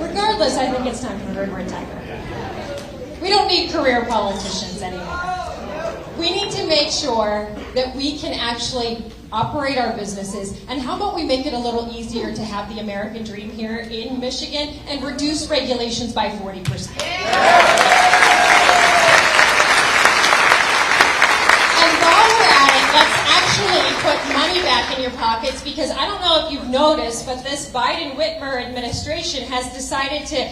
Regardless, I think it's time for her to retire. We don't need career politicians anymore. We need to make sure that we can actually operate our businesses. And how about we make it a little easier to have the American dream here in Michigan and reduce regulations by 40%. And while we're at it, let's actually put money back in your pockets, because I don't know if you've noticed, but this Biden-Whitmer administration has decided to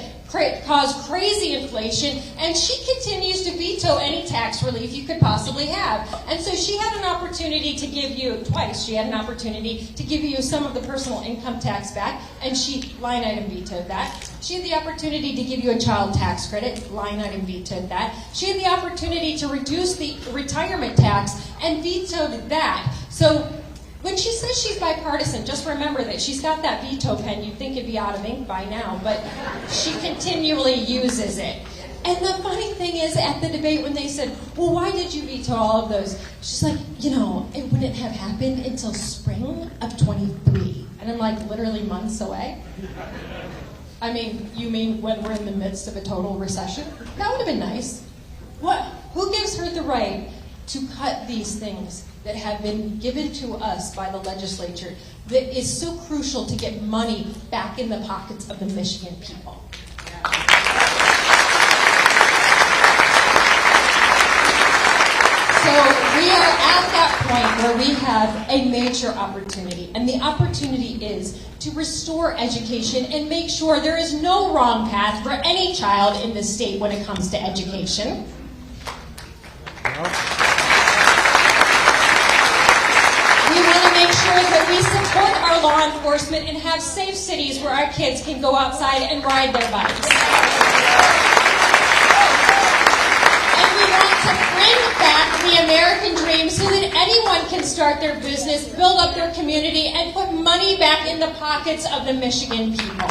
cause crazy inflation, and she continues to veto any tax relief you could possibly have. And so she had an opportunity to give you, twice, she had an opportunity to give you some of the personal income tax back, and she line item vetoed that. She had the opportunity to give you a child tax credit, line item vetoed that. She had the opportunity to reduce the retirement tax and vetoed that. So when she says she's bipartisan, just remember that she's got that veto pen. You'd think it'd be out of ink by now, but she continually uses it. And the funny thing is, at the debate when they said, well, why did you veto all of those? She's like, you know, it wouldn't have happened until spring of 23. And I'm like, literally months away. I mean, you mean when we're in the midst of a total recession? That would have been nice. What? Who gives her the right to cut these things that have been given to us by the legislature that is so crucial to get money back in the pockets of the Michigan people? So we are at that point where we have a major opportunity, and the opportunity is to restore education and make sure there is no wrong path for any child in this state when it comes to education. We want to make sure that we support our law enforcement and have safe cities where our kids can go outside and ride their bikes. And we want to bring back the American dream so that anyone can start their business, build up their community, and put money back in the pockets of the Michigan people.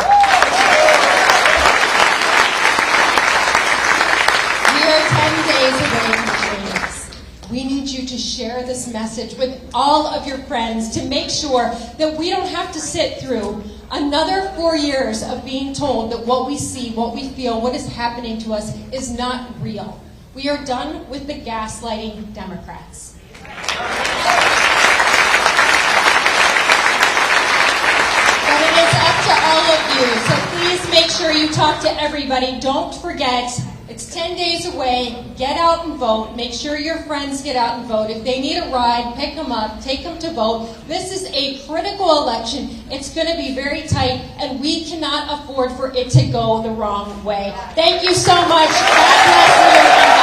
We are 10 days away from Christmas. We need you to share this message with all of your friends to make sure that we don't have to sit through another 4 years of being told that what we see, what we feel, what is happening to us is not real. We are done with the gaslighting Democrats. But it is up to all of you, so please make sure you talk to everybody. Don't forget, it's 10 days away. Get out and vote. Make sure your friends get out and vote. If they need a ride, pick them up, take them to vote. This is a critical election. It's going to be very tight, and we cannot afford for it to go the wrong way. Thank you so much. God bless you.